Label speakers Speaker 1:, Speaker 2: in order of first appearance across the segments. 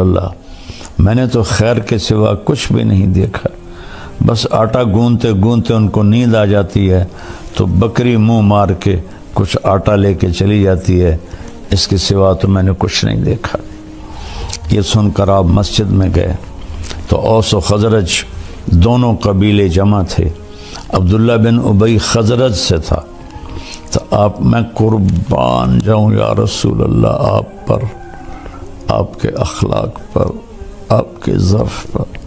Speaker 1: اللہ میں نے تو خیر کے سوا کچھ بھی نہیں دیکھا، بس آٹا گوندتے گوندتے ان کو نیند آ جاتی ہے تو بکری منہ مار کے کچھ آٹا لے کے چلی جاتی ہے، اس کے سوا تو میں نے کچھ نہیں دیکھا۔ یہ سن کر آپ مسجد میں گئے تو اوس و خزرج دونوں قبیلے جمع تھے، عبداللہ بن ابی خزرج سے تھا، تو آپ میں قربان جاؤں یا رسول اللہ آپ پر، آپ کے اخلاق پر، آپ کے ظرف پر۔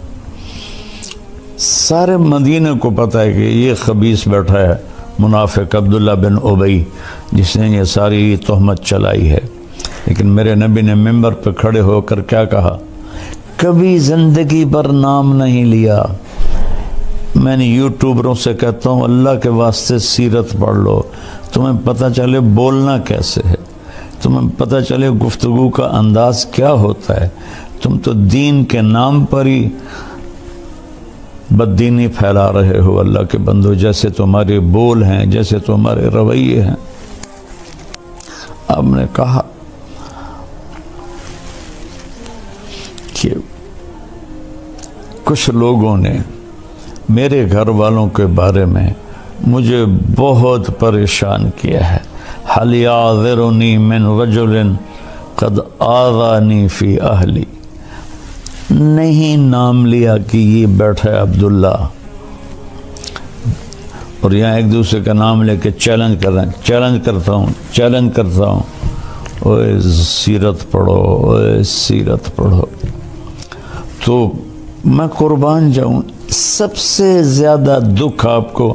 Speaker 1: سارے مدینہ کو پتہ ہے کہ یہ خبیث بیٹھا ہے منافق عبداللہ بن ابی جس نے یہ ساری تہمت چلائی ہے، لیکن میرے نبی نے ممبر پہ کھڑے ہو کر کیا کہا؟ کبھی زندگی پر نام نہیں لیا۔ میں نے یوٹیوبروں سے کہتا ہوں اللہ کے واسطے سیرت پڑھ لو، تمہیں پتہ چلے بولنا کیسے ہے، تمہیں پتہ چلے گفتگو کا انداز کیا ہوتا ہے۔ تم تو دین کے نام پر ہی بددینی پھیلا رہے ہو اللہ کے بندو، جیسے تمہارے بول ہیں، جیسے تمہارے رویے ہیں۔ آپ نے کہا کہ کچھ لوگوں نے میرے گھر والوں کے بارے میں مجھے بہت پریشان کیا ہے، حَلْ يَعْذِرُنِي مِنْ رَجُلٍ قَدْ آذَانِي فِي أَهْلِي، نہیں نام لیا کہ یہ بیٹھا ہے عبداللہ، اور یہاں ایک دوسرے کا نام لے کے چیلنج کر رہے ہیں، چیلنج کرتا ہوں، اوے سیرت پڑھو، اوے سیرت پڑھو۔ تو میں قربان جاؤں، سب سے زیادہ دکھ آپ کو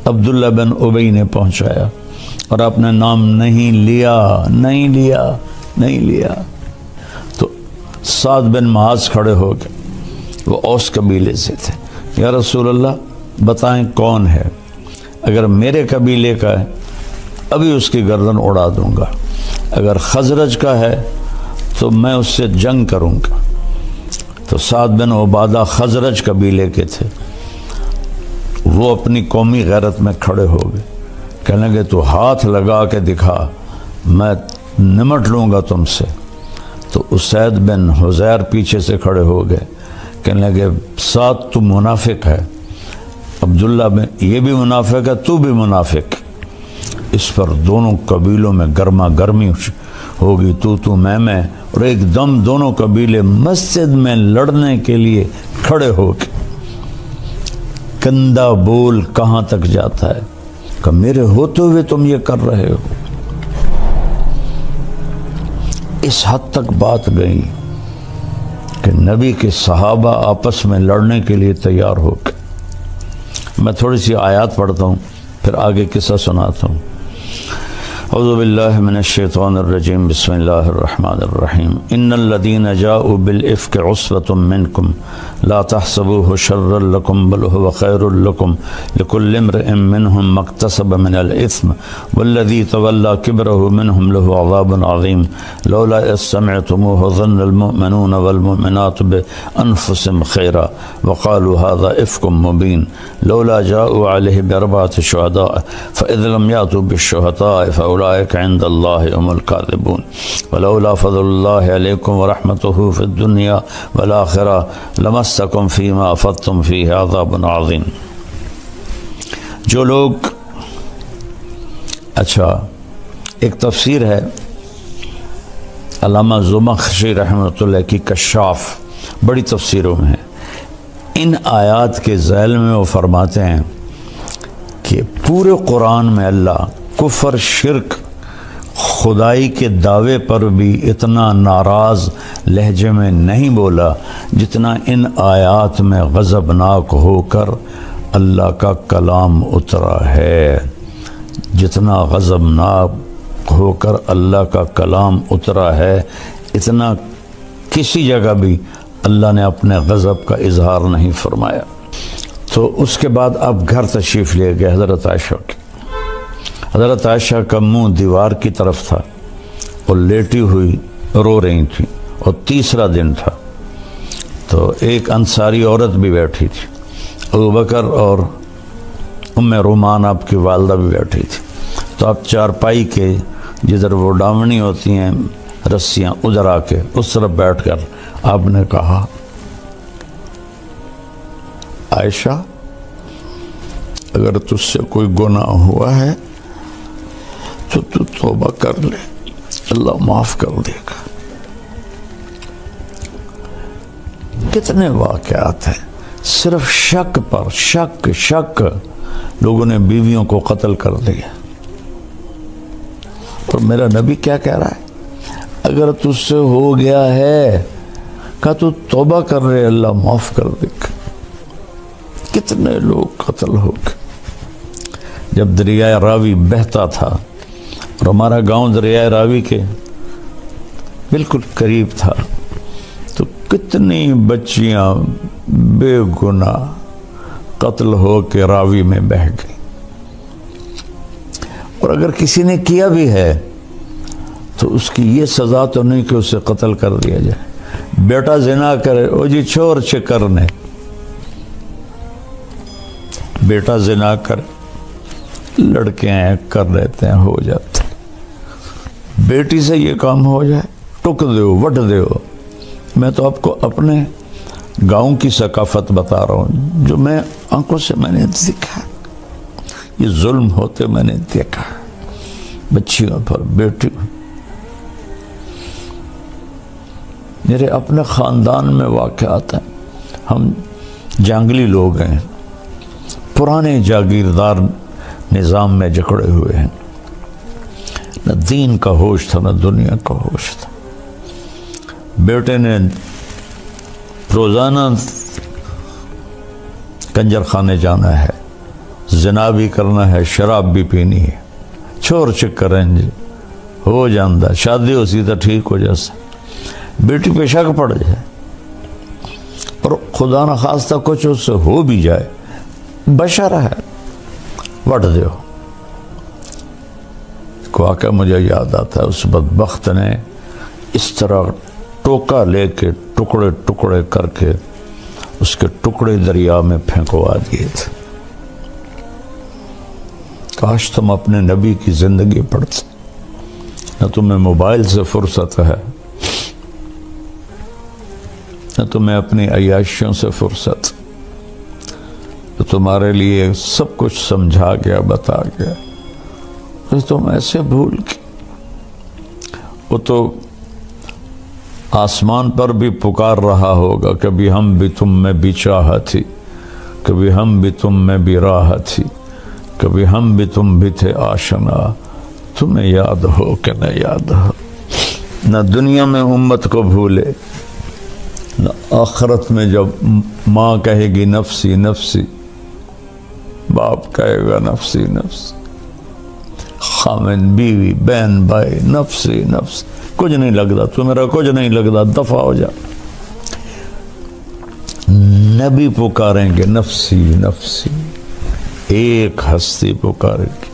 Speaker 1: عبداللہ بن ابی نے پہنچایا، اور آپ نے نام نہیں لیا۔ تو سعد بن معاذ کھڑے ہو گئے، وہ اوس قبیلے سے تھے، یا رسول اللہ بتائیں کون ہے، اگر میرے قبیلے کا ہے ابھی اس کی گردن اڑا دوں گا، اگر خزرج کا ہے تو میں اس سے جنگ کروں گا۔ تو سعد بن عبادہ خزرج قبیلے کے تھے، وہ اپنی قومی غیرت میں کھڑے ہو گئے، کہنے لگے تو ہاتھ لگا کے دکھا، میں نمٹ لوں گا تم سے۔ تو اسید بن حزیر پیچھے سے کھڑے ہو گئے، کہنے لگے سعد تو منافق ہے، عبداللہ بن یہ بھی منافق ہے، تو بھی منافق۔ اس پر دونوں قبیلوں میں گرما گرمی ہوگی، تو میں، اور ایک دم دونوں قبیلے مسجد میں لڑنے کے لیے کھڑے ہو کے۔ گندا بول کہاں تک جاتا ہے کہ میرے ہوتے ہوئے تم یہ کر رہے ہو، اس حد تک بات گئی کہ نبی کے صحابہ آپس میں لڑنے کے لیے تیار ہو گئے۔ میں تھوڑی سی آیات پڑھتا ہوں پھر آگے قصہ سناتا ہوں۔ اعوذ باللہ من الشیطان الرجیم، بسم اللہ الرحمن الرحیم۔ ان الذین جاؤوا بالافک عصبۃ منکم لا تحسبوه شرا لکم بل هو خیر لکم لکل امرئ منهم ما اکتسب من الاثم والذی تولى کبرہ منهم له عذاب عظیم لولا اذ سمعتموه ظن المؤمنون والمؤمنات بانفسهم خیرا وقالوا هذا افک مبین لولا جاؤوا علیہ باربعۃ شہداء فاذ لم یأتوا بالشہداء فأولئک عند اللہ هم الکاذبون ولولا فضل اللہ علیکم ورحمتہ فی الدنیا والآخرہ لمسکم فیما افضتم فیہ عذاب عظیم۔ جو لوگ، اچھا ایک تفسیر ہے علامہ زمخشری رحمۃ اللہ کی کشاف، بڑی تفسیروں میں ہے، ان آیات کے ذیل میں وہ فرماتے ہیں کہ پورے قرآن میں اللہ کفر، شرک، خدائی کے دعوے پر بھی اتنا ناراض لہجے میں نہیں بولا جتنا ان آیات میں غضبناک ہو کر اللہ کا کلام اترا ہے، جتنا غضبناک ہو کر اللہ کا کلام اترا ہے، اتنا کسی جگہ بھی اللہ نے اپنے غضب کا اظہار نہیں فرمایا۔ تو اس کے بعد آپ گھر تشریف لے گئے حضرت عائشہ کے۔ حضرت عائشہ کا منہ دیوار کی طرف تھا اور لیٹی ہوئی رو رہی تھی، اور تیسرا دن تھا، تو ایک انصاری عورت بھی بیٹھی تھی، ابوبکر اور ام رومان آپ کی والدہ بھی بیٹھی تھی۔ تو آپ چارپائی کے جدھر وہ ڈاونی ہوتی ہیں رسیاں ادھر آ کے اس طرف بیٹھ کر آپ نے کہا عائشہ اگر تجھ سے کوئی گناہ ہوا ہے تو تو توبہ کر لے، اللہ معاف کر دے گا۔ کتنے واقعات ہیں صرف شک پر شک لوگوں نے بیویوں کو قتل کر دیا۔ اور میرا نبی کیا کہہ رہا ہے؟ اگر تجھ سے ہو گیا ہے کہ تو توبہ کر رہے، اللہ معاف کر دے گا۔ کتنے لوگ قتل ہو گئے۔ جب دریائے راوی بہتا تھا اور ہمارا گاؤں دریائے راوی کے بالکل قریب تھا، تو کتنی بچیاں بے گناہ قتل ہو کے راوی میں بہہ گئی۔ اور اگر کسی نے کیا بھی ہے تو اس کی یہ سزا تو نہیں کہ اسے قتل کر دیا جائے۔ بیٹا زنا کرے، او جی چھوڑ چکرنے، بیٹا زنا کرے، لڑکے ہیں کر لیتے ہیں، ہو جاتے ہیں۔ بیٹی سے یہ کام ہو جائے، ٹک دیو وٹ دیو۔ میں تو آپ کو اپنے گاؤں کی ثقافت بتا رہا ہوں جو میں آنکھوں سے میں نے دیکھا، یہ ظلم ہوتے میں نے دیکھا بچیوں پر، بیٹیوں۔ میرے اپنے خاندان میں واقعات ہیں۔ ہم جنگلی لوگ ہیں، پرانے جاگیردار نظام میں جکڑے ہوئے ہیں، نہ دین کا ہوش تھا نہ دنیا کا ہوش تھا۔ بیٹے نے روزانہ کنجر خانے جانا ہے، زنا بھی کرنا ہے، شراب بھی پینی ہے، چھوڑ چکریں جی ہو جاندہ، شادی ہو سی تو ٹھیک ہو جیسے، بیٹی پہ شک پڑ جائے اور خدا نہ خواستہ کچھ اس سے ہو بھی جائے، بشر ہے، وٹ دیو۔ ایک واقعہ مجھے یاد آتا ہے، اس بدبخت نے اس طرح ٹوکا لے کے ٹکڑے ٹکڑے کر کے اس کے ٹکڑے دریا میں پھینکوا دیے تھے۔ کاش تم اپنے نبی کی زندگی پڑھتے، نہ تمہیں موبائل سے فرصت ہے، نہ تمہیں اپنی عیاشیوں سے فرصت، تو تمہارے لیے سب کچھ سمجھا گیا، بتا گیا، تو تم ایسے بھول کے۔ وہ تو آسمان پر بھی پکار رہا ہوگا، کبھی ہم بھی تم میں بھی چاہ تھی، کبھی ہم بھی تم میں بھی راہ تھی، کبھی ہم بھی تم بھی تھے آشنا، تمہیں یاد ہو کہ نہ یاد ہو۔ نہ دنیا میں امت کو بھولے، نہ آخرت میں جب ماں کہے گی نفسی نفسی، باپ کہے گا نفسی نفسی، خامن بیوی بہن بھائی نفسی نفسی، کچھ نہیں لگتا تو میرا، کچھ نہیں لگتا، دفع ہو جا۔ نبی پکاریں گے نفسی نفسی، ایک ہستی پکارے گی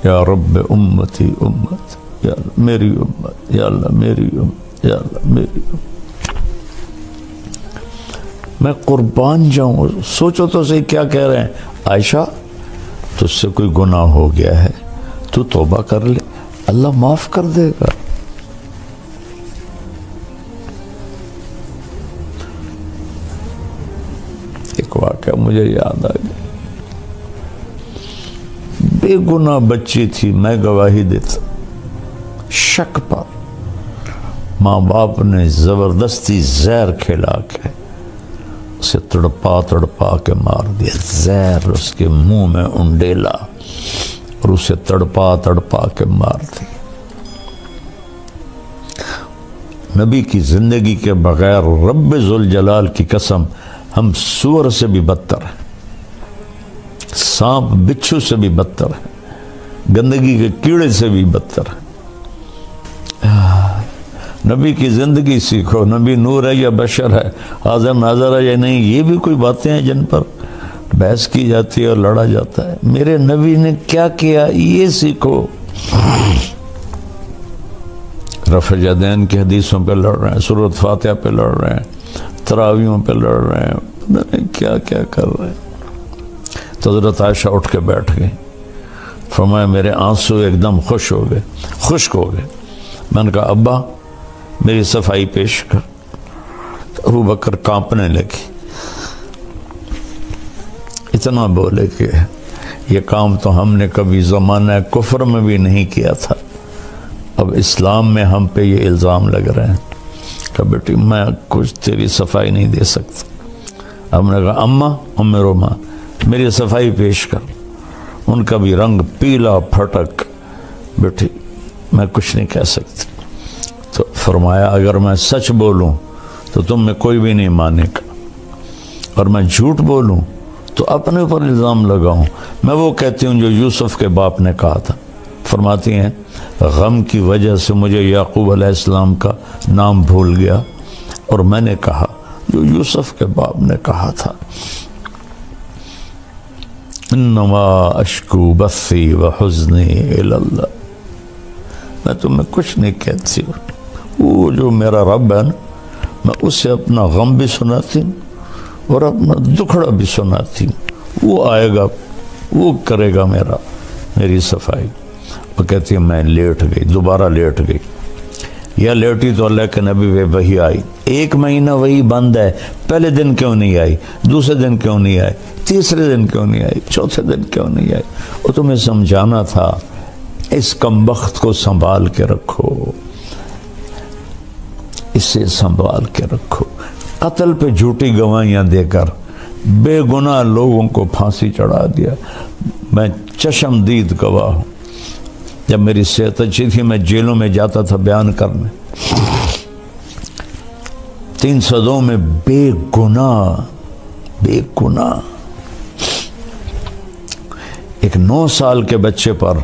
Speaker 1: یا رب امتی امت، یا اللہ میری امت، یا اللہ میری امت، یا اللہ میری امت۔ میں قربان جاؤں، سوچو تو صحیح کیا کہہ رہے ہیں۔ عائشہ تجھ سے کوئی گناہ ہو گیا ہے تو توبہ کر لے، اللہ معاف کر دے گا۔ ایک واقعہ مجھے یاد آ گیا، بے گناہ بچی تھی، میں گواہی دیتا، شک پر ماں باپ نے زبردستی زہر کھلا کے اسے تڑپا تڑپا کے مار دیا، زہر اس کے منہ میں انڈیلا اور اسے تڑپا تڑپا کے مار دیا۔ نبی کی زندگی کے بغیر رب ذوالجلال کی قسم ہم سور سے بھی بدتر ہیں، سانپ بچھو سے بھی بدتر ہیں، گندگی کے کیڑے سے بھی بدتر ہیں۔ نبی کی زندگی سیکھو، نبی نور ہے یا بشر ہے، حاضر ناظر ہے یا نہیں، یہ بھی کوئی باتیں ہیں جن پر بحث کی جاتی ہے اور لڑا جاتا ہے۔ میرے نبی نے کیا کیا یہ سیکھو۔ رفع الیدین کی حدیثوں پہ لڑ رہے ہیں، سورۃ فاتحہ پہ لڑ رہے ہیں، تراویحوں پہ لڑ رہے ہیں، پتہ نہیں کیا کیا کر رہے ہیں۔ تو حضرت عائشہ اٹھ کے بیٹھ گئی، فرمایا میرے آنسو ایک دم خشک ہو گئے۔ میں نے کہا ابا میری صفائی پیش کر، ابو بکر کانپنے لگے، اتنا بولے کہ یہ کام تو ہم نے کبھی زمانہ کفر میں بھی نہیں کیا تھا، اب اسلام میں ہم پہ یہ الزام لگ رہے ہیں کہ بیٹی میں کچھ تیری صفائی نہیں دے سکتا۔ ہم نے کہا اماں ام رومان میری صفائی پیش کر، ان کا بھی رنگ پیلا پھٹک، بیٹی میں کچھ نہیں کہہ سکتی۔ تو فرمایا اگر میں سچ بولوں تو تم میں کوئی بھی نہیں مانے گا، اور میں جھوٹ بولوں تو اپنے اوپر الزام لگاؤں۔ میں وہ کہتی ہوں جو یوسف کے باپ نے کہا تھا۔ فرماتی ہیں غم کی وجہ سے مجھے یعقوب علیہ السلام کا نام بھول گیا، اور میں نے کہا جو یوسف کے باپ نے کہا تھا، انما اشکو بثی وحزنی الی اللہ۔ میں تمہیں کچھ نہیں کہتی، وہ جو میرا رب ہے نا، میں اسے اپنا غم بھی سناتی ہوں اور اپنا دکھڑا بھی سناتی ہوں، وہ آئے گا وہ کرے گا میری صفائی۔ وہ کہتی ہے میں لیٹ گئی، دوبارہ لیٹ گئی، یا لیٹی تو اللہ کے نبی پہ وحی آئی، 1 مہینہ وہی بند ہے، پہلے دن کیوں نہیں آئی، دوسرے دن کیوں نہیں آئی، تیسرے دن کیوں نہیں آئی، چوتھے دن کیوں نہیں آئی؟ وہ تمہیں سمجھانا تھا اس کمبخت کو سنبھال کے رکھو، اسے سنبھال کے رکھو۔ قتل پہ جھوٹی گواہیاں دے کر بے گناہ لوگوں کو پھانسی چڑھا دیا۔ میں چشمدید گواہ ہوں، جب میری صحت اچھی تھی میں جیلوں میں جاتا تھا بیان کرنے، 302 میں بے گناہ ایک 9 سال کے بچے پر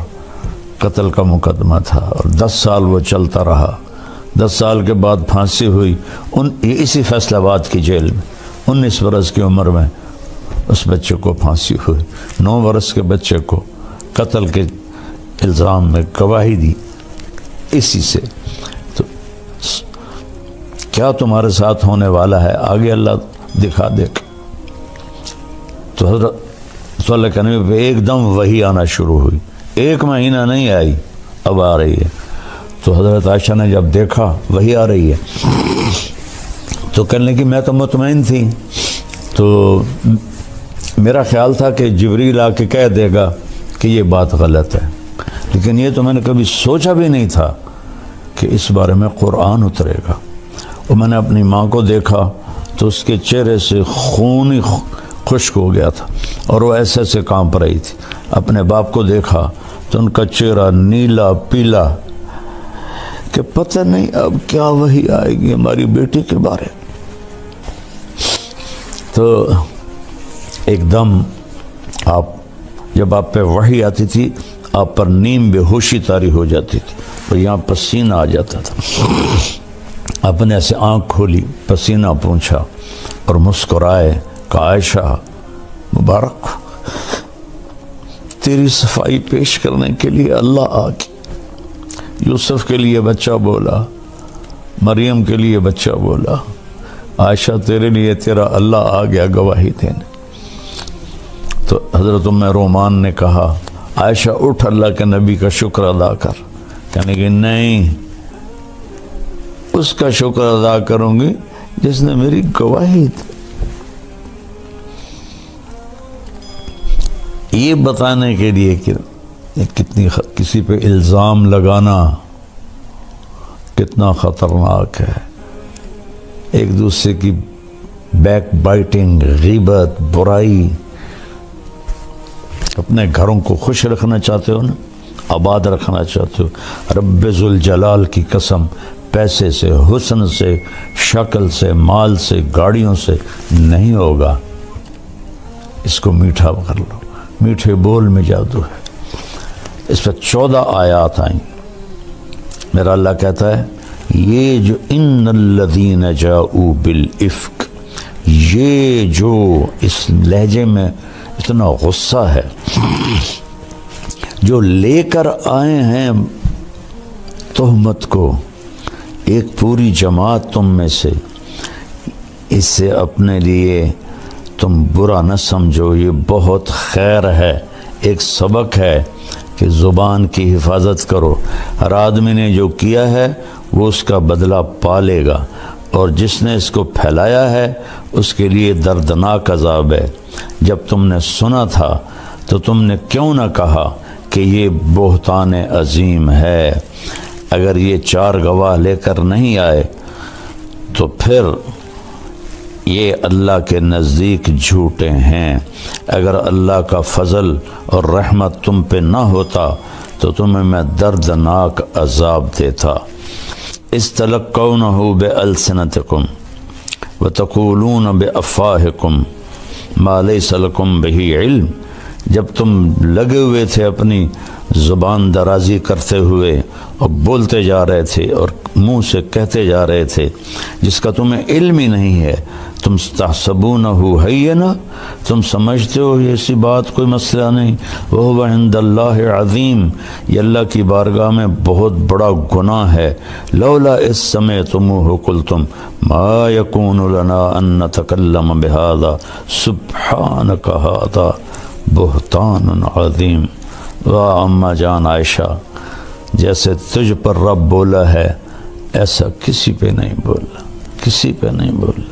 Speaker 1: قتل کا مقدمہ تھا، اور 10 سال وہ چلتا رہا۔ 10 سال کے بعد پھانسی ہوئی اسی فیصل آباد کی جیل میں، 19 برس کی عمر میں اس بچے کو پھانسی ہوئی۔ 9 برس کے بچے کو قتل کے الزام میں گواہی دی اسی سے۔ تو کیا تمہارے ساتھ ہونے والا ہے آگے اللہ دکھا دے گا۔ تو حضرت صلی اللہ علیہ وسلم پہ ایک دم وحی آنا شروع ہوئی، 1 مہینہ نہیں آئی، اب آ رہی ہے۔ تو حضرت عائشہ نے جب دیکھا وحی آ رہی ہے تو کہنے لگی میں تو مطمئن تھی، تو میرا خیال تھا کہ جبریل آ کے کہہ دے گا کہ یہ بات غلط ہے، لیکن یہ تو میں نے کبھی سوچا بھی نہیں تھا کہ اس بارے میں قرآن اترے گا۔ اور میں نے اپنی ماں کو دیکھا تو اس کے چہرے سے خون ہی خشک ہو گیا تھا، اور وہ ایسے کانپ رہی تھی۔ اپنے باپ کو دیکھا تو ان کا چہرہ نیلا پیلا کہ پتہ نہیں اب کیا وحی آئے گی ہماری بیٹی کے بارے۔ تو ایک دم جب آپ پہ وحی آتی تھی آپ پر نیم بے ہوشی طاری ہو جاتی تھی، اور یہاں پسینہ آ جاتا تھا۔ آپ نے ایسے آنکھ کھولی، پسینہ پونچھا اور مسکرائے کہ عائشہ مبارک تیری صفائی پیش کرنے کے لیے اللہ آ گیا۔ یوسف کے لیے بچہ بولا، مریم کے لیے بچہ بولا، عائشہ تیرے لیے تیرا اللہ آ گیا گواہی دینے۔ تو حضرت ام رومان نے کہا عائشہ اٹھ اللہ کے نبی کا شکر ادا کر۔ کہنے کہ نہیں، اس کا شکر ادا کروں گی جس نے میری گواہی دی۔ یہ بتانے کے لیے کہ کتنی کسی پہ الزام لگانا کتنا خطرناک ہے، ایک دوسرے کی بیک بائٹنگ، غیبت، برائی۔ اپنے گھروں کو خوش رکھنا چاہتے ہو نا، آباد رکھنا چاہتے ہو، رب ذوالجلال کی قسم پیسے سے، حسن سے، شکل سے، مال سے، گاڑیوں سے نہیں ہوگا۔ اس کو میٹھا کر لو، میٹھے بول میں جادو ہے۔ اس پہ 14 آیات آئیں۔ میرا اللہ کہتا ہے یہ جو ان الذین جاؤوا بالافک، یہ جو اس لہجے میں اتنا غصہ ہے، جو لے کر آئے ہیں تہمت کو، ایک پوری جماعت تم میں سے، اس سے اپنے لیے تم برا نہ سمجھو، یہ بہت خیر ہے، ایک سبق ہے کہ زبان کی حفاظت کرو۔ ہر آدمی نے جو کیا ہے وہ اس کا بدلہ پا لے گا۔ اور جس نے اس کو پھیلایا ہے اس کے لیے دردناک عذاب ہے۔ جب تم نے سنا تھا تو تم نے کیوں نہ کہا کہ یہ بہتان عظیم ہے؟ اگر یہ 4 گواہ لے کر نہیں آئے تو پھر یہ اللہ کے نزدیک جھوٹے ہیں۔ اگر اللہ کا فضل اور رحمت تم پہ نہ ہوتا تو تمہیں میں دردناک عذاب دیتا۔ استلقونہ بألسنتکم وتقولون بأفواہکم ما لیس لکم بہ علم، جب تم لگے ہوئے تھے اپنی زبان درازی کرتے ہوئے اور بولتے جا رہے تھے اور منہ سے کہتے جا رہے تھے جس کا تمہیں علم ہی نہیں ہے، تم تحسبونہ ہینا، تم سمجھتے ہو یہ ایسی بات کوئی مسئلہ نہیں، وہو عند اللہ عظیم، یہ اللہ کی بارگاہ میں بہت بڑا گناہ ہے۔ لولا اذ سمعتموہ قلتم ما یکون لنا ان نتکلم بہذا سبحانک ھذا بہتان عظیم۔ واہ اماں جان عائشہ، جیسے تجھ پر رب بولا ہے ایسا کسی پہ نہیں بولا، کسی پہ نہیں بولا۔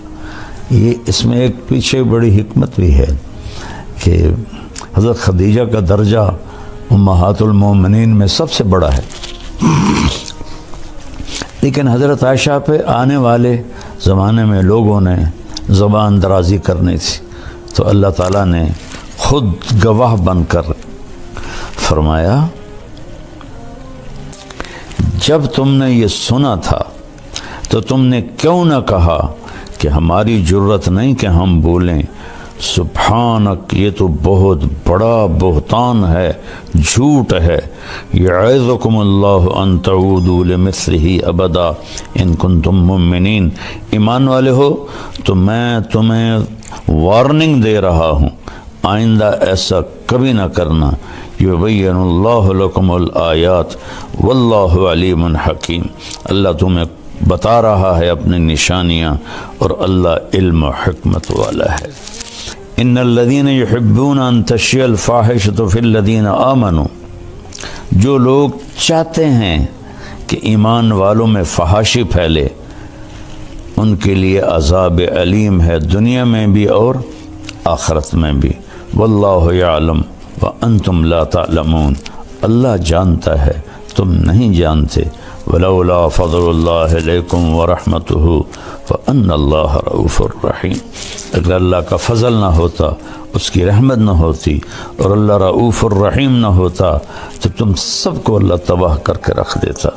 Speaker 1: یہ اس میں ایک پیچھے بڑی حکمت بھی ہے کہ حضرت خدیجہ کا درجہ امہات المومنین میں سب سے بڑا ہے، لیکن حضرت عائشہ پہ آنے والے زمانے میں لوگوں نے زبان درازی کرنی تھی، تو اللہ تعالیٰ نے خود گواہ بن کر فرمایا جب تم نے یہ سنا تھا تو تم نے کیوں نہ کہا کہ ہماری جرت نہیں کہ ہم بولیں، سبحانک، یہ تو بہت بڑا بہتان ہے، جھوٹ ہے۔ یعظکم اللہ ان تعودوا لمثلہ ابدا ان کنتم مؤمنین، ایمان والے ہو تو میں تمہیں وارننگ دے رہا ہوں، آئندہ ایسا کبھی نہ کرنا۔ یبین اللہ لکم الآیات واللہ علیم حکیم، اللہ تمہیں بتا رہا ہے اپنی نشانیاں اور اللہ علم و حکمت والا ہے۔ ان الذین یحبون ان تشیع الفاحشۃ فی الذین آمنوا، جو لوگ چاہتے ہیں کہ ایمان والوں میں فحاشی پھیلے ان کے لیے عذاب علیم ہے، دنیا میں بھی اور آخرت میں بھی۔ واللہ یعلم وانتم لا تعلمون، اللہ جانتا ہے تم نہیں جانتے۔ ولولا فضل اللہ علیکم ورحمتہ فان اللہ رؤوف الرحیم، اگر اللہ کا فضل نہ ہوتا، اس کی رحمت نہ ہوتی اور اللہ رؤوف الرحیم نہ ہوتا تو تم سب کو اللہ تباہ کر کے رکھ دیتا۔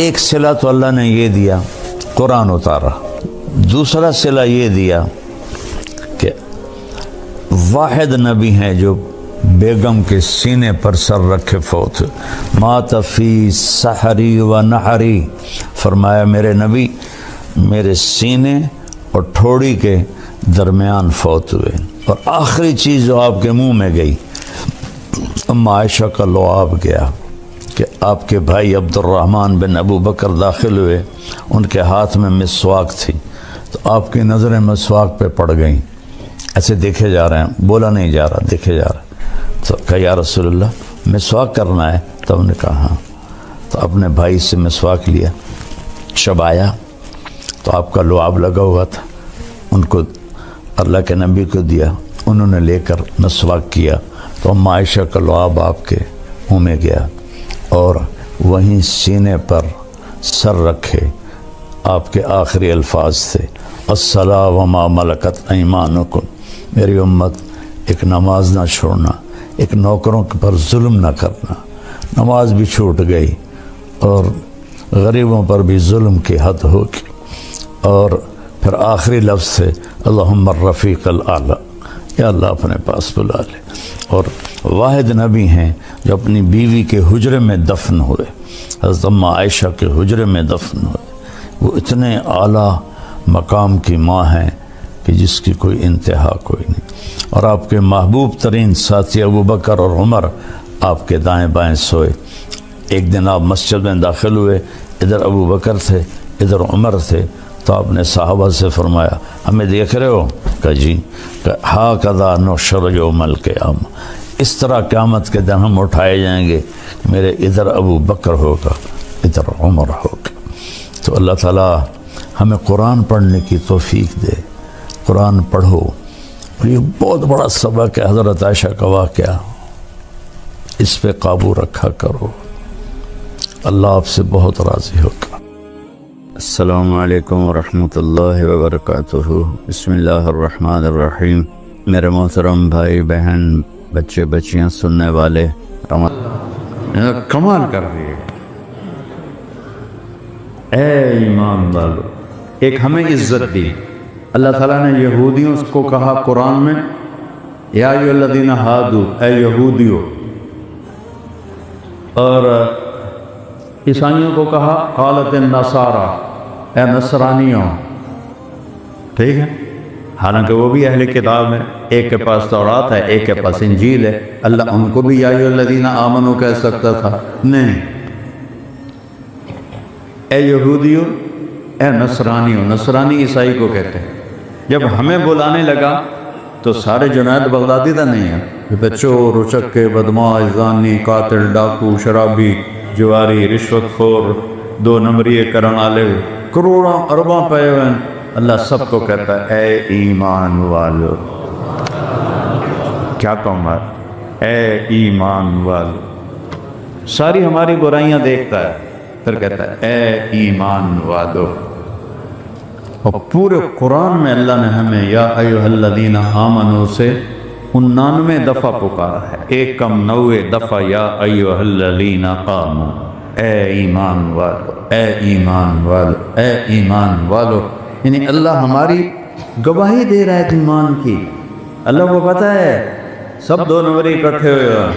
Speaker 1: ایک صلہ تو اللہ نے یہ دیا، قرآن اتارا، دوسرا صلہ یہ دیا کہ واحد نبی ہیں جو بیگم کے سینے پر سر رکھے فوت، مات فی سحری و نحری، فرمایا میرے نبی میرے سینے اور ٹھوڑی کے درمیان فوت ہوئے، اور آخری چیز جو آپ کے منہ میں گئی ام عائشہ کا لعاب گیا کہ آپ کے بھائی عبد الرحمن بن ابو بکر داخل ہوئے، ان کے ہاتھ میں مسواک تھی، تو آپ کی نظریں مسواک پہ پڑ گئیں، ایسے دیکھے جا رہے ہیں، بولا نہیں جا رہا، دیکھے جا رہا، تو کہا یا رسول اللہ مسواک کرنا ہے؟ تو انہوں نے کہا ہاں، تو اپنے بھائی سے مسواک لیا، چبایا تو آپ کا لعاب لگا ہوا تھا، ان کو اللہ کے نبی کو دیا، انہوں نے لے کر مسواک کیا تو ام عائشہ کا لعاب آپ کے منہ میں گیا، اور وہیں سینے پر سر رکھے آپ کے آخری الفاظ تھے الصلاۃ وما ملکت ایمانکم، میری امت ایک نماز نہ چھوڑنا، ایک نوکروں پر ظلم نہ کرنا، نماز بھی چھوٹ گئی اور غریبوں پر بھی ظلم کی حد ہوگی، اور پھر آخری لفظ سے اللہم الرفیق الاعلیٰ، یا اللہ اپنے پاس بلا لے، اور واحد نبی ہیں جو اپنی بیوی کے حجرے میں دفن ہوئے، حضرت ام عائشہ کے حجرے میں دفن ہوئے، وہ اتنے اعلیٰ مقام کی ماں ہیں کہ جس کی کوئی انتہا کوئی نہیں، اور آپ کے محبوب ترین ساتھی ابو بکر اور عمر آپ کے دائیں بائیں سوئے۔ ایک دن آپ مسجد میں داخل ہوئے، ادھر ابو بکر تھے ادھر عمر تھے، تو آپ نے صحابہ سے فرمایا ہمیں دیکھ رہے ہو؟ کہا جی، ہاکذا نحشر یوم القیامہ، اس طرح قیامت کے دن ہم اٹھائے جائیں گے، میرے ادھر ابو بکر ہوگا ادھر عمر ہوگا۔ تو اللہ تعالیٰ ہمیں قرآن پڑھنے کی توفیق دے، قرآن پڑھو۔ اور یہ بہت بڑا سبق ہے، حضرت عائشہ کا واقعہ، اس پہ قابو رکھا کرو، اللہ آپ سے بہت راضی ہوگا۔ السلام علیکم ورحمۃ اللہ وبرکاتہ۔ بسم اللہ الرحمن الرحیم۔ میرے محترم بھائی بہن، بچے بچیاں، سننے والے، کمال کر رہی ہے۔ اے ایمان والو، ایک ہمیں عزت دی۔ اللہ تعالیٰ نے یہودیوں کو کہا قرآن میں، یا ایھا الذین ہادو، اے یہودیوں، اور عیسائیوں کو کہا قالت النصارى، اے نصرانیوں، ٹھیک ہے؟ حالانکہ وہ بھی اہل کتاب ہے، ایک کے پاس تورات ہے، ایک کے پاس انجیل ہے۔ اللہ ان کو بھی یا ایھا الذین آمنوا کہہ سکتا تھا، نہیں، اے یہودیوں، اے نصرانیوں۔ نصرانی عیسائی کو کہتے ہیں۔ جب ہمیں بلانے لگا تو سارے جنید بغدادی تو نہیں ہیں، چور، اچکے، بدماش، زانی، قاتل، ڈاکو، شرابی، جواری، رشوت خور، دو نمبری کرن والے، کروڑوں ارباں پے ہوئے ہیں۔ اللہ سب کو کہتا ہے اے ایمان والو۔ کیا کہوں میں؟ اے ایمان والو۔ ساری ہماری برائیاں دیکھتا ہے، پھر کہتا ہے اے ایمان والو۔ اور پورے قرآن میں اللہ نے ہمیں یا ایھا الذین آمنوا سے 99 دفعہ پکارا ہے، ایک کم 90 دفعہ یا ایھا الذین آمنوا، اے ایمان والو، اے ایمان والو، اے ایمان والو۔ یعنی اللہ ہماری گواہی دے رہا ہے ایمان کی۔ اللہ کو پتہ ہے سب دو نمبری اکٹھے ہوئے ہیں،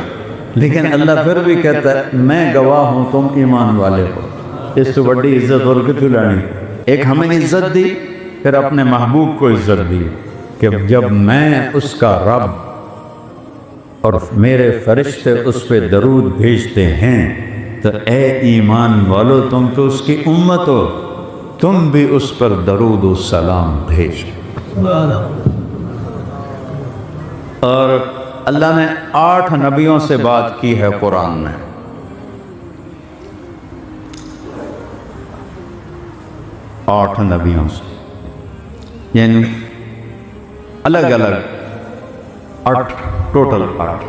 Speaker 1: لیکن اللہ پھر بھی کہتا ہے میں گواہ ہوں تم ایمان والے ہو۔ اس سے بڑی عزت اور کتنی لانی؟ ایک ہمیں عزت دی، پھر اپنے محبوب کو عزت دی کہ جب میں اس کا رب اور میرے فرشتے اس پہ درود بھیجتے ہیں تو اے ایمان والو، تم تو اس کی امت ہو، تم بھی اس پر درود و سلام بھیجو۔ اور اللہ نے 8 نبیوں سے بات کی ہے قرآن میں۔ 8 نبیوں سے، یعنی الگ الگ 8، ٹوٹل 8۔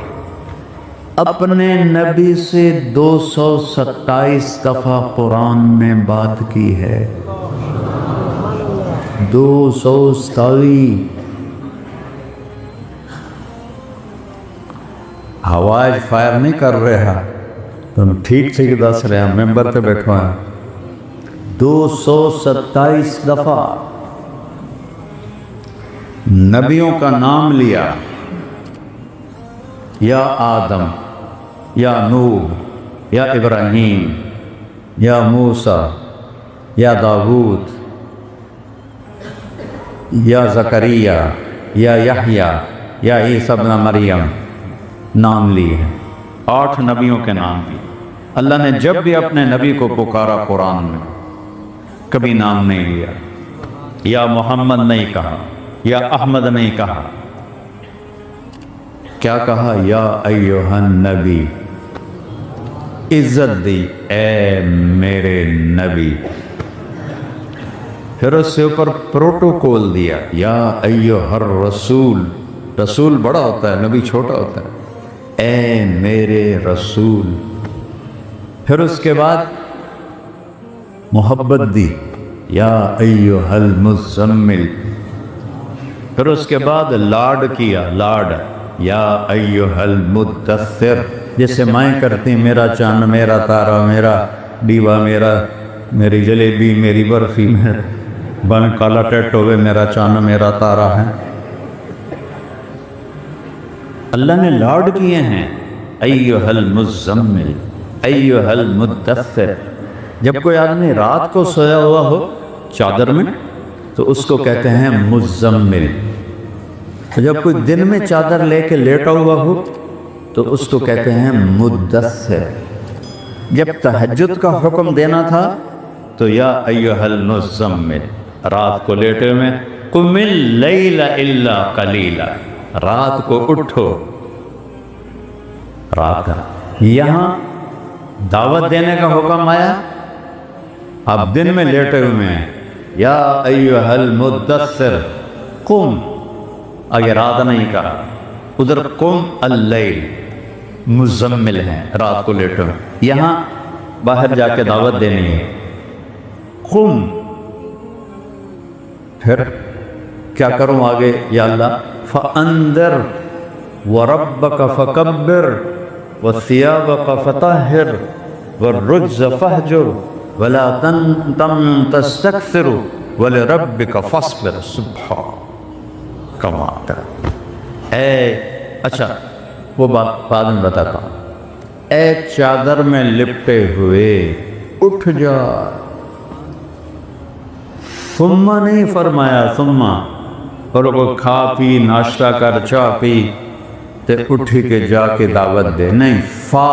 Speaker 1: اپنے نبی سے 227 دفعہ قرآن میں بات کی ہے، 227۔ ہواج فائر نہیں کر رہا، تم ٹھیک سے دس رہے ہیں، ممبر پہ بیٹھو ہیں۔ 227 دفعہ نبیوں کا نام لیا، یا آدم، یا نوح، یا ابراہیم، یا موسیٰ، یا داؤد، یا زکریا، یا یحییٰ، یا عیسیٰ ابن مریم، نام لیے ہیں۔ 8 نبیوں کے نام لیے۔ اللہ نے جب بھی اپنے نبی کو پکارا قرآن میں، کبھی نام نہیں لیا، یا محمد نہیں کہا، یا احمد نہیں کہا، کیا کہا؟ یا ایھا النبی، عزت دی، اے میرے نبی۔ پھر اس سے اوپر پروٹوکول دیا، یا ایھا الرسول، رسول بڑا ہوتا ہے، نبی چھوٹا ہوتا ہے، اے میرے رسول۔ پھر اس کے بعد محبت دی، یا ایھا المزمل۔ پھر اس کے بعد لاڈ کیا، لاڈ، یا ایھا المدثر، جیسے مائیں کرتی میرا چاند، میرا تارا، میرا دیوا، میری جلیبی، میری برفی، بن کالا ٹیٹ ہوئے، میرا چاند، میرا تارا ہے۔ اللہ نے لاڈ کیے ہیں، ایھا المزمل، ایھا المدثر۔ جب کوئی آدمی رات کو سویا ہوا ہو چادر میں تو اس کو کہتے ہیں مزمل۔ جب کوئی دن میں چادر لے کے لیٹا ہوا ہو تو اس کو کہتے ہیں مدثر۔ جب تہجد کا حکم دینا تھا تو یا ایھا المزمل، رات کو لیٹے میں، قم اللیل الا قلیلا، رات کو اٹھو، رات کا۔ یہاں دعوت دینے کا حکم آیا آپ دن میں لیٹے ہوئے ہیں، یا ایھا المدثر قم، آگے رات نہیں کہا، ادھر قم اللیل، مزمل ہیں، رات کو لیٹے ہوئے، یہاں باہر جا کے دعوت دینی ہے، قم، پھر کیا کروں آگے؟ یا اللہ فانذر وربک فکبر وثیابک فطہر والرجز فہجر ولا تستکثر ولربک فاصبر، سبحان کما اچھا وہ بات بعد میں بتاتا ہوں۔ اے چادر میں لپٹے ہوئے اٹھ جا، ثم نہیں فرمایا ثم، اور وہ کھا پی ناشتہ کر چاہ پی تے اٹھی کے جا کے دعوت دے، نہیں، فا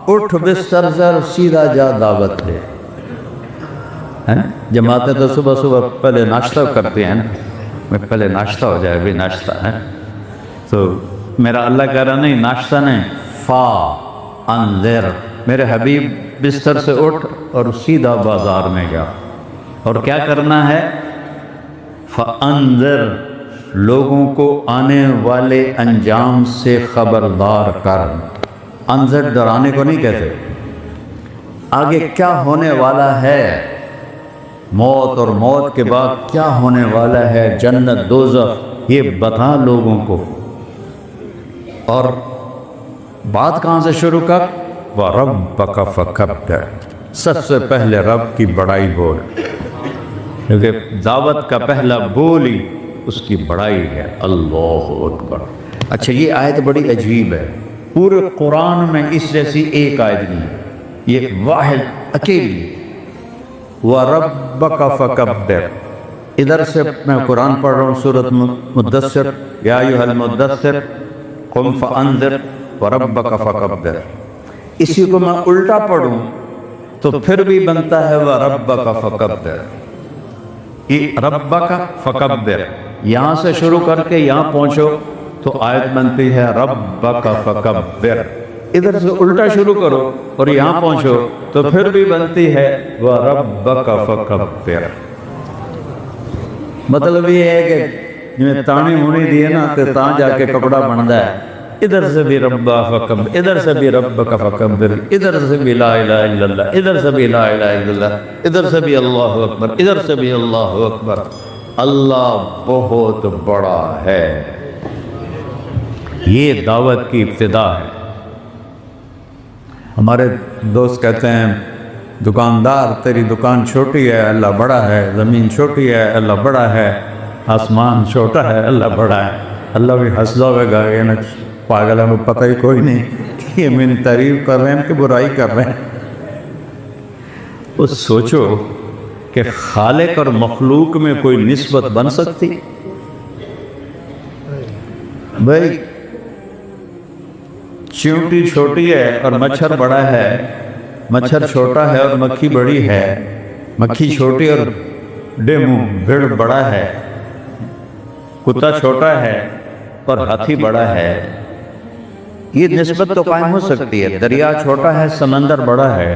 Speaker 1: اٹھ بستر سے سیدھا جا دعوت دے۔ جماعتیں تو صبح صبح پہلے ناشتہ کرتے ہیں نا، پہلے ناشتہ ہو جائے، بھی ناشتہ ہے تو میرا اللہ کہہ رہا نہیں، ناشتہ نہیں، فا انذر، میرے حبیب بستر سے اٹھ اور سیدھا بازار میں گیا، اور کیا کرنا ہے؟ فانذر، لوگوں کو آنے والے انجام سے خبردار کر۔ انذر ڈرانے کو نہیں کہتے، آگے کیا ہونے والا ہے، موت اور موت کے بعد کیا ہونے والا ہے، جنت دوزخ، یہ بتا لوگوں کو۔ اور بات کہاں سے شروع کر؟ وَرَبَّكَ فَكَبِّرْ، سب سے پہلے رب کی بڑائی بول، کیونکہ دعوت کا پہلا بول ہی اس کی بڑائی ہے، اللہ اکبر۔ اچھا یہ آیت بڑی عجیب ہے، پورے قرآن میں اس جیسی ایک آیت نہیں ہے، یہ واحد اکیلی، وَرَبَّكَ فَكَبِّرْ۔ ادھر سے میں قرآن پڑھ رہا ہوں، سورۃ مدثر، یا ایھا المدثر قم فانذر وربک فکبر، اسی کو میں الٹا پڑھوں تو پھر بھی بنتا ہے وربک فکبر، یہ ربک فکبر، یہاں سے شروع کر کے یہاں پہنچو تو آیت بنتی ہے ربک فکبر، ادھر سے الٹا شروع کرو اور یہاں پہنچو تو پھر بھی بنتی ہے وربک فکبر۔ مطلب یہ ہے کہ جنہیں تانی ہونی دی ہے نا تو تاں جا کے کپڑا بندا ہے، ادھر سے بھی ربا فکبر، ادھر سے بھی ربک فکبر، ادھر سے بھی لا الہ الا اللہ، ادھر سے بھی لا الہ الا اللہ، ادھر سے بھی اللہ اکبر، ادھر سے بھی اللہ اکبر۔ اللہ بہت بڑا ہے، یہ دعوت کی ابتدا ہے۔ ہمارے دوست کہتے ہیں دکاندار تیری دکان چھوٹی ہے، اللہ بڑا ہے، زمین چھوٹی ہے، اللہ بڑا ہے، آسمان چھوٹا ہے، اللہ بڑا ہے۔ اللہ بھی ہنسدا ہوئے گا، یہ نا پاگل ہے، پتہ ہی کوئی نہیں کہ یہ میری تعریف کر رہے ہیں کہ برائی کر رہے ہیں۔ وہ سوچو کہ خالق اور مخلوق میں کوئی نسبت بن سکتی؟ بھائی چیونٹی چھوٹی ہے اور مچھر بڑا ہے، مچھر چھوٹا ہے اور مکھی بڑی ہے، مکھی چھوٹی اور بھیڑ بڑا ہے، کتا چھوٹا ہے اور ہاتھی بڑا ہے، یہ نسبت تو قائم ہو سکتی ہے۔ دریا چھوٹا ہے، سمندر بڑا ہے،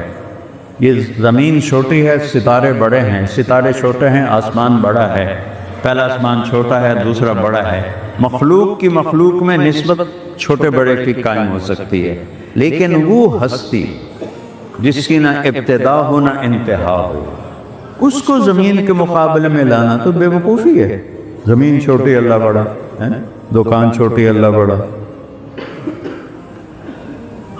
Speaker 1: یہ زمین چھوٹی ہے، ستارے بڑے ہیں، ستارے چھوٹے ہیں، آسمان بڑا ہے، پہلا آسمان چھوٹا ہے، دوسرا بڑا ہے۔ مخلوق کی مخلوق میں نسبت چھوٹے بڑے کی قائم ہو سکتی ہے، لیکن وہ ہستی جس کی نہ ابتدا ہو نہ انتہا ہو، اس کو زمین کے مقابلے میں لانا تو بے وقوفی ہے۔ زمین چھوٹی، اللہ بڑا، دکان چھوٹی، اللہ بڑا۔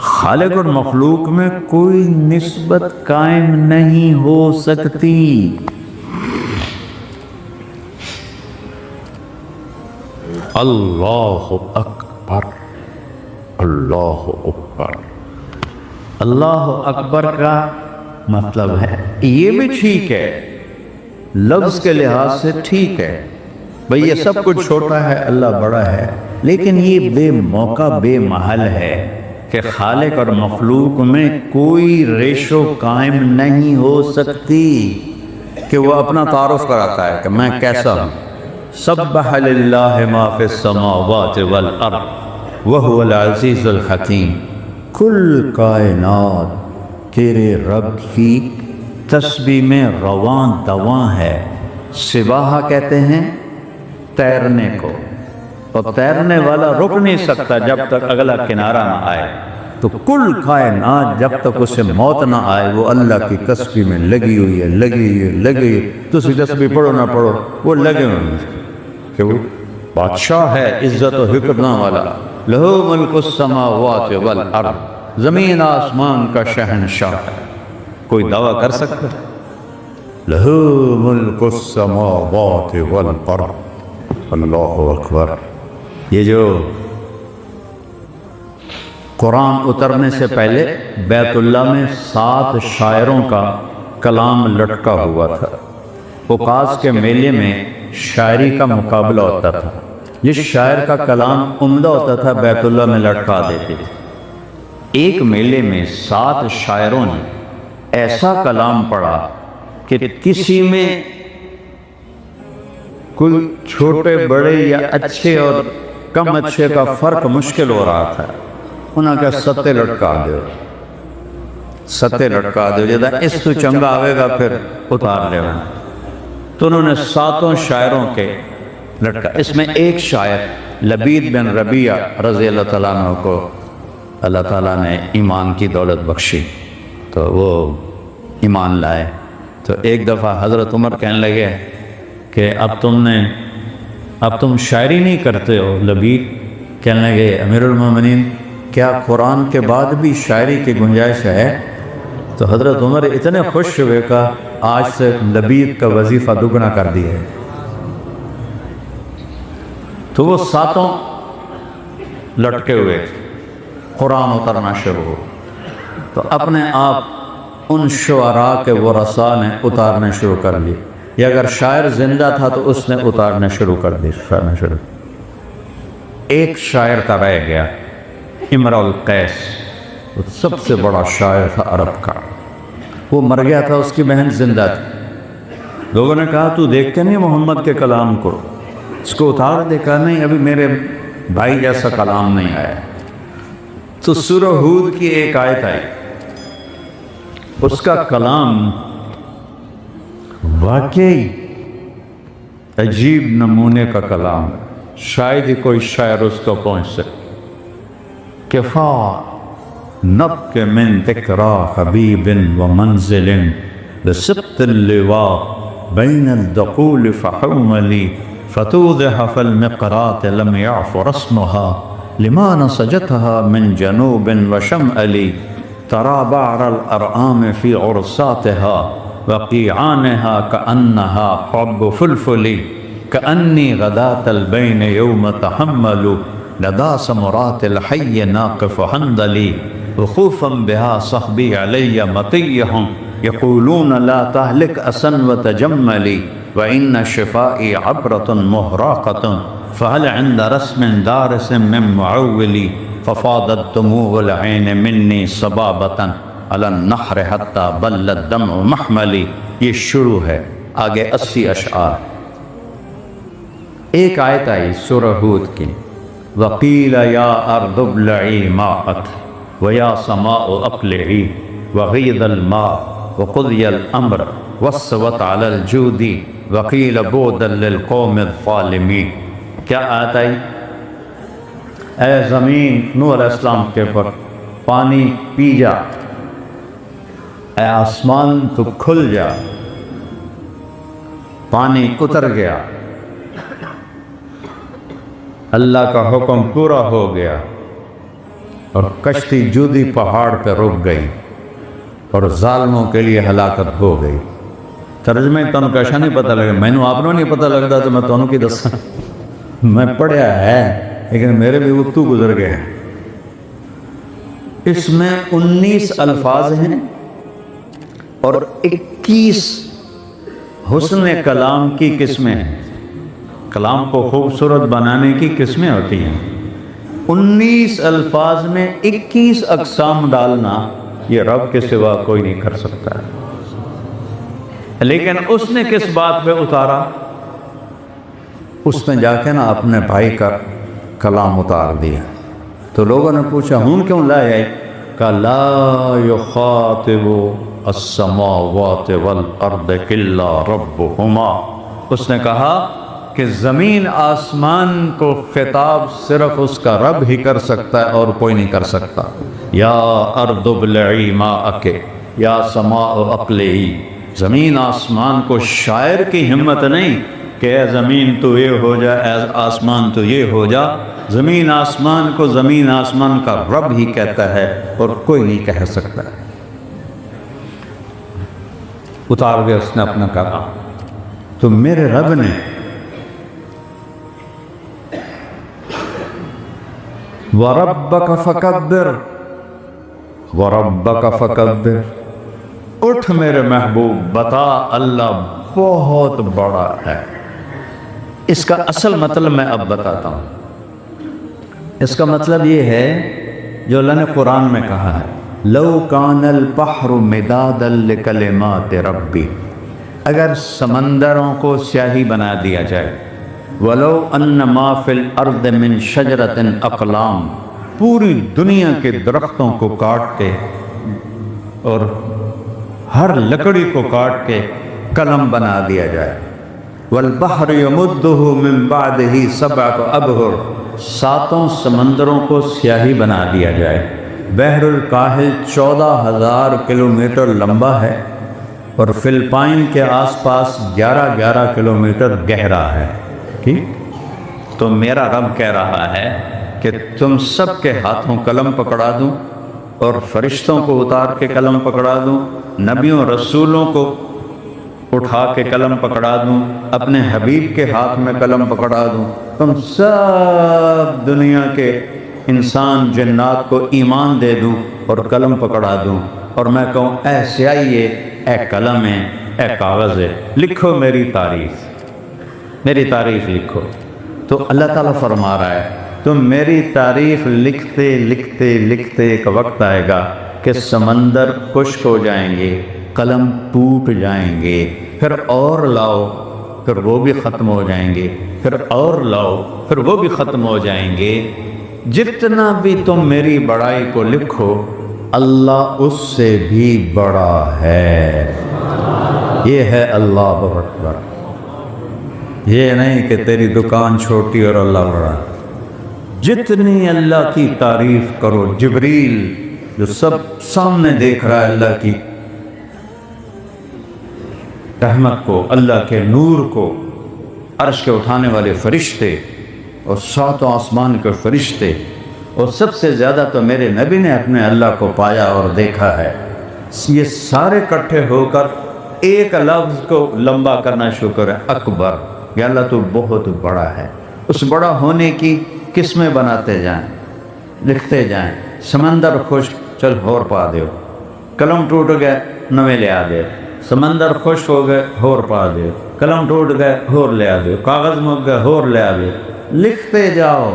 Speaker 1: خالق اور مخلوق میں کوئی نسبت قائم نہیں ہو سکتی۔ اللہ اکبر، اللہ اکبر۔ اللہ اکبر کا مطلب ہے، یہ بھی ٹھیک ہے، لفظ کے لحاظ سے ٹھیک ہے، بھئی یہ سب کچھ چھوٹا ہے، اللہ بڑا ہے، لیکن یہ بے موقع بے محل ہے کہ خالق اور مخلوق میں کوئی ریشو قائم نہیں ہو سکتی کہ وہ اپنا تعارف کراتا ہے کہ میں کیسا ہوں۔ سبح للہ ما فی السماوات والارض وہو العزیز الحکیم، کل کائنات تیرے رب کی
Speaker 2: تسبیح میں رواں دواں ہے. سباحہ کہتے ہیں تیرنے کو، اور تیرنے والا رک نہیں سکتا جب تک اگلا کنارہ نہ آئے. تو کل کائنات جب تک اسے موت نہ آئے وہ اللہ کی تسبیح میں لگی ہوئی ہے، لگی ہوئی ہے، لگی ہوئی ہے. تو اسی تسبیح پڑھو نہ پڑھو وہ لگے ہوئے ہیں کہ وہ بادشاہ ہے عزت و حکمران والا. لہو ملک السماوات والارض، زمین آسمان کا شہنشاہ ہے. کوئی دعویٰ کر سکتا ہے؟ لہو ملک السماوات والارض. اللہ اکبر. یہ جو قرآن اترنے سے پہلے بیت اللہ میں 7 شاعروں کا کلام لٹکا ہوا تھا. اوقاز کے میلے میں شاعری کا مقابلہ ہوتا تھا. جس شاعر کا کلام عمدہ ہوتا تھا بیت اللہ میں لٹکا دیتے تھے. ایک میلے میں 7 شاعروں نے ایسا کلام پڑھا کہ کسی میں کوئی چھوٹے بڑے یا اچھے اور کم اچھے کا فرق مشکل ہو رہا تھا. انہوں نے کہا ستے لٹکا دو، ستے لٹکا دو، جدا اس تو چنگا آئے گا پھر اتار لے. تو انہوں نے 7 شاعروں کے لٹکا. اس میں ایک شاعر لبید بن ربیعہ رضی اللہ تعالیٰ عنہ کو اللہ تعالیٰ نے ایمان کی دولت بخشی تو وہ ایمان لائے. تو ایک دفعہ حضرت عمر کہنے لگے کہ اب تم شاعری نہیں کرتے ہو. لبید کہنے لگے امیر المومنین کیا قرآن کے بعد بھی شاعری کی گنجائش ہے؟ تو حضرت عمر اتنے خوش ہوئے کہ آج سے لبید کا وظیفہ دگنا کر دیا ہے. تو وہ 7 لٹکے ہوئے تھے. قرآن اترنا شروع ہو تو اپنے آپ ان شعراء کے ورثاء نے اتارنے شروع کر لی. یا اگر شاعر زندہ تھا تو اس نے اتارنے شروع کر دی. ایک شاعر کا رہ گیا امرؤ القیس، وہ سب سے بڑا شاعر تھا عرب کا. وہ مر گیا تھا، اس کی بہن زندہ تھی. لوگوں نے کہا تو دیکھتے نہیں محمد کے کلام کو، اس کو اتار دے. کہا نہیں، ابھی میرے بھائی جیسا کلام نہیں آیا. تو سورہ ہود کی ایک آیت آئی، اس کا کلام واقعی عجیب نمونے کا کلام، شاید ہی کوئی شاعر اس کو پہنچ سکے. کفا نبک من ذکرا حبیب و منزل بسبط اللواء بین الدقول فحوملی فتوضح فالمقرات لم يعف رسمها لما نسجتها من جنوب وشمأل ترى بعر الأرآم في عرصاتها وقيعانها كأنها قعب فلفل كأني غداة البين يوم تحمل لدى سمرات الحي ناقف حندلي وخوفا بها صحبي علي مطيهم يقولون لا تهلك أسن وتجملي وإن شفائي عبرة مهراقة فهل عند رسم دارس من معولي ففاضت دموع العين مني صبابة على النحر حتى بل الدمع محملي. یہ شروع ہے. آگے 80 اشعار. ایک آیت آئی سورہ ہود کی، وقیل یا ارض ابلعی ماءک ویا سماء اقلعی وغیض الماء وقضی الامر واستوت علی الجود وقیل بعدا للقوم الظالمین. کیا آیت آئی؟ اے زمین نوح علیہ السلام کے پر پانی پی جا، اے آسمان تو کھل جا. پانی اتر گیا، اللہ کا حکم پورا ہو گیا اور کشتی جودی پہاڑ پہ رک گئی اور ظالموں کے لیے ہلاکت ہو گئی. ترجمے تنوں کیسا نہیں پتہ لگا، میں نے آپ کو نہیں پتہ لگتا تو میں تنوں کی دساں. میں پڑھیا ہے لیکن میرے بھی اتو گزر گئے. اس میں 19 الفاظ ہیں اور 21 حسن کلام کی قسمیں ہیں. کلام کو خوبصورت بنانے کی قسمیں ہوتی ہیں. 19 الفاظ میں 21 اقسام ڈالنا یہ رب کے سوا کوئی نہیں کر سکتا. لیکن اس نے کس بات پہ اتارا؟ اس نے جا کے نا اپنے بھائی کا کلام اتار دیا. تو لوگوں نے پوچھا ہوں کیوں لائے؟ کہا لا یخاطب السماوات والارض الا ربهما، اس نے کہا کہ زمین آسمان کو خطاب صرف اس کا رب ہی کر سکتا ہے اور کوئی نہیں کر سکتا۔ یا ارض ابلعی ماءک یا سماء اقلعی، زمین آسمان کو شاعر کی ہمت نہیں کہ اے زمین تو یہ ہو جا، اے آسمان تو یہ ہو جا، زمین آسمان کو زمین آسمان کا رب ہی کہتا ہے اور کوئی نہیں کہہ سکتا۔ اتار گیا اس نے اپنا کہا، تو میرے رب نے وَرَبَّكَ فَكَبِّرْ وَرَبَّكَ فَكَبِّرْ، اٹھ میرے محبوب بتا اللہ بہت بڑا ہے۔ اس کا اصل مطلب میں اب بتاتا ہوں۔ اس کا مطلب یہ ہے جو اللہ نے قرآن میں کہا ہے، لو کان البحر مدادا لکلمات ربی، اگر سمندروں کو سیاہی بنا دیا جائے، ولو ان ما فی الارض من شجرۃ اقلام، پوری دنیا کے درختوں کو کاٹ کے اور ہر لکڑی کو کاٹ کے قلم بنا دیا جائے، والبحر یمدہ من بعدہ سبعۃ ابحر، ساتوں سمندروں کو سیاہی بنا دیا جائے۔ بحر الکاہل 14,000 کلومیٹر لمبا ہے اور فلپائن کے آس پاس 11 کلومیٹر گہرا ہے، ٹھیک؟ تو میرا رب کہہ رہا ہے کہ تم سب کے ہاتھوں قلم پکڑا دوں اور فرشتوں کو اتار کے قلم پکڑا دوں، نبیوں رسولوں کو اٹھا کے قلم پکڑا دوں، اپنے حبیب کے ہاتھ میں قلم پکڑا دوں، تم سب دنیا کے انسان جنات کو ایمان دے دوں اور قلم پکڑا دوں، اور میں کہوں اے سیاہی ہے، اے قلم ہے، اے کاغذ ہے، لکھو میری تعریف لکھو۔ تو اللہ تعالیٰ فرما رہا ہے تم میری تعریف لکھتے لکھتے لکھتے ایک وقت آئے گا کہ سمندر خشک ہو جائیں گے، قلم ٹوٹ جائیں گے، پھر اور لاؤ، پھر وہ بھی ختم ہو جائیں گے، پھر اور لاؤ، پھر وہ بھی ختم ہو جائیں گے۔ جتنا بھی تم میری بڑائی کو لکھو، اللہ اس سے بھی بڑا ہے۔ یہ ہے اللہ اکبر، یہ نہیں کہ تیری دکان چھوٹی اور اللہ بڑا۔ جتنی اللہ کی تعریف کرو، جبریل جو سب سامنے دیکھ رہا ہے اللہ کی رحمت کو، اللہ کے نور کو، عرش کے اٹھانے والے فرشتے اور ساتوں آسمان کے فرشتے، اور سب سے زیادہ تو میرے نبی نے اپنے اللہ کو پایا اور دیکھا ہے، یہ سارے اکٹھے ہو کر ایک لفظ کو لمبا کرنا شکر ہے، اکبر، یا اللہ تو بہت بڑا ہے۔ اس بڑا ہونے کی قسمیں بناتے جائیں، لکھتے جائیں، سمندر خشک، چل ہور پا دیو، قلم ٹوٹ گئے نویں لے آ دے، سمندر خشک ہو گئے ہور پا دیو، قلم ٹوٹ گئے ہور لے آ دیو، کاغذ مک گئے ہور لے آ دیو، لکھتے جاؤ،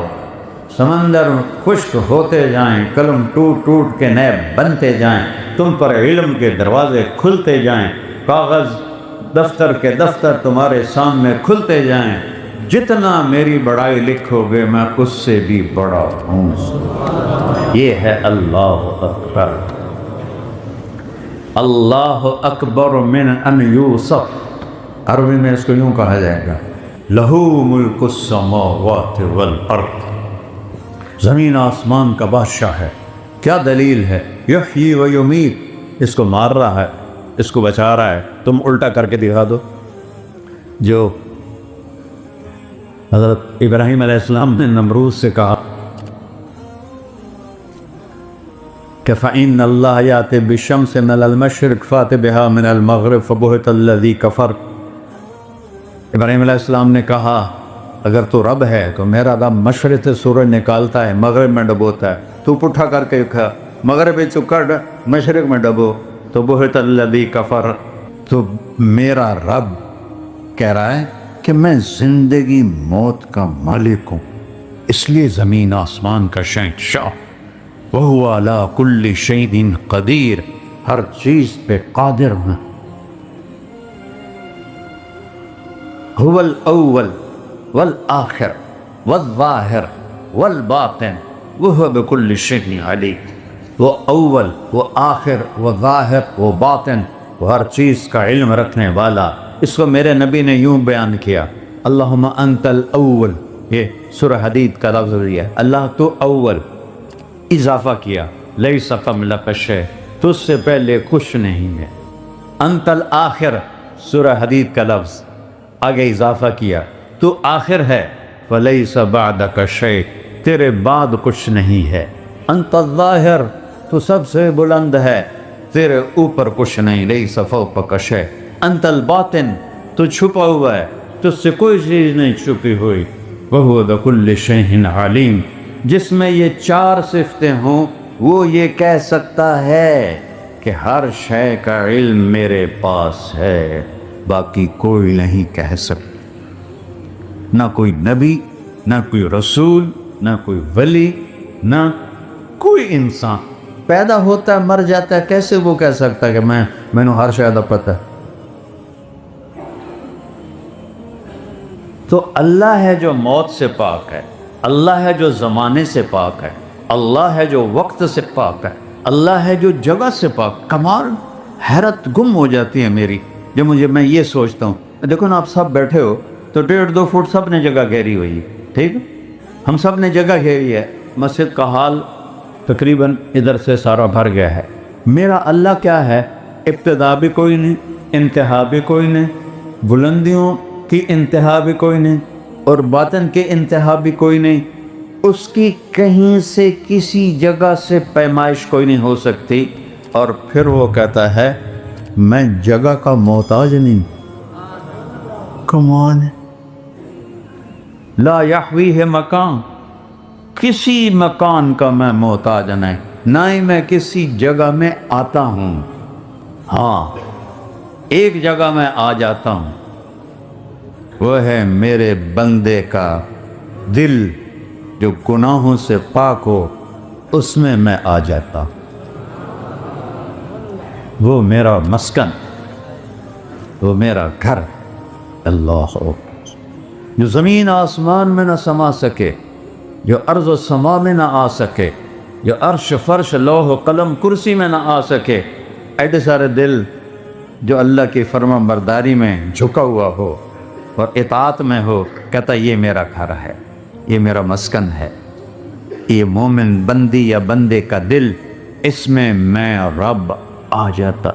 Speaker 2: سمندر خشک ہوتے جائیں، قلم ٹوٹ ٹوٹ کے نئے بنتے جائیں، تم پر علم کے دروازے کھلتے جائیں، کاغذ دفتر کے دفتر تمہارے سامنے کھلتے جائیں، جتنا میری بڑائی لکھو گے میں اس سے بھی بڑا ہوں۔ یہ ہے اللہ اکبر۔ اللہ اکبر من ان یوصف، عربی میں اس کو یوں کہا جائے گا، لہو ملک السماوات والارض، زمین آسمان کا بادشاہ ہے۔ کیا دلیل ہے؟ یحیی و یمیت، اس کو مار رہا ہے، اس کو بچا رہا ہے۔ تم الٹا کر کے دکھا دو جو حضرت ابراہیم علیہ السلام نے نمرود سے کہا کہ فَإِنَّ اللَّهَ يَأْتِي بِالشَّمْسِ مِنَ الْمَشْرِقِ فَأْتِ بِهَا مِنَ الْمَغْرِبِ فَبُهِتَ الَّذِي كَفَرَ۔ ابراہیم علیہ السلام نے کہا اگر تو رب ہے تو میرا رب مشرق سے سورج نکالتا ہے، مغرب میں ڈبوتا ہے، تو پٹھا کر کے کھا، مغرب میں چکر مشرق میں ڈبو، تو بہت الذی کفر۔ تو میرا رب کہہ رہا ہے کہ میں زندگی موت کا مالک ہوں، اس لیے زمین آسمان کا شہنشاہ، وَهُوَ عَلَىٰ كُلِّ شَيْءٍ قدیر، ہر چیز پہ قادر ہوں۔ هُوَ الْأَوَّلُ وَالْآخِرُ وَالظَّاهِرُ وَالْبَاطِنُ وَهُوَ بِكُلِّ شَيْءٍ عَلِيمٌ۔ وہ اول، وہ آخر، وہ ظاہر، وہ باطن، وہ ہر چیز کا علم رکھنے والا۔ اس کو میرے نبی نے یوں بیان کیا، اللہم انت الاول، یہ سورہ حدید کا لفظ ہے، اللہ تو اول، اضافہ کیا لیس قبلک شیء، تجھ سے پہلے کچھ نہیں ہے۔ انت الآخر، سورہ حدید کا لفظ، آگے اضافہ کیا تو آخر ہے، فلیس بعدک شیء، تیرے بعد کچھ نہیں ہے۔ انت الظاہر، تو سب سے بلند ہے، تیرے اوپر کچھ نہیں، لیس فوقک شیء۔ انت الباطن، تو چھپا ہوا ہے، تجھ سے کوئی چیز نہیں چھپی ہوئی۔ وہو بکل شیء علیم، جس میں یہ چار صفتیں ہوں وہ یہ کہہ سکتا ہے کہ ہر شے کا علم میرے پاس ہے، باقی کوئی نہیں کہہ سکتا، نہ کوئی نبی، نہ کوئی رسول، نہ کوئی ولی، نہ کوئی انسان۔ پیدا ہوتا ہے، مر جاتا ہے، کیسے وہ کہہ سکتا ہے کہ میں نے ہر شے دا پتہ ہے؟ تو اللہ ہے جو موت سے پاک ہے، اللہ ہے جو زمانے سے پاک ہے، اللہ ہے جو وقت سے پاک ہے، اللہ ہے جو جگہ سے پاک۔ کمال، حیرت گم ہو جاتی ہے میری جب میں یہ سوچتا ہوں۔ دیکھو نا، آپ سب بیٹھے ہو تو 1.5-2 فٹ سب نے جگہ گھیری ہوئی ہے، ٹھیک، ہم سب نے جگہ گھیری ہے۔ مسجد کا حال تقریباً ادھر سے سارا بھر گیا ہے۔ میرا اللہ کیا ہے؟ ابتدا بھی کوئی نہیں، انتہا بھی کوئی نہیں، بلندیوں کی انتہا بھی کوئی نہیں اور باطن کی انتہا بھی کوئی نہیں۔ اس کی کہیں سے کسی جگہ سے پیمائش کوئی نہیں ہو سکتی، اور پھر وہ کہتا ہے میں جگہ کا محتاج نہیں۔ کمان، لا یحویہ مکان، کسی مکان کا میں محتاج نہیں، نہ ہی میں کسی جگہ میں آتا ہوں۔ ہاں، ایک جگہ میں آ جاتا ہوں، وہ ہے میرے بندے کا دل جو گناہوں سے پاک ہو، اس میں میں آ جاتا ہوں۔ وہ میرا مسکن، وہ میرا گھر۔ اللہ جو زمین آسمان میں نہ سما سکے، جو ارض و سما میں نہ آ سکے، جو عرش فرش لوح و قلم کرسی میں نہ آ سکے، ایڈے سارے دل جو اللہ کی فرما برداری میں جھکا ہوا ہو اور اطاعت میں ہو، کہتا یہ میرا گھر ہے، یہ میرا مسکن ہے، یہ مومن بندی یا بندے کا دل، اس میں میں رب آ جاتا۔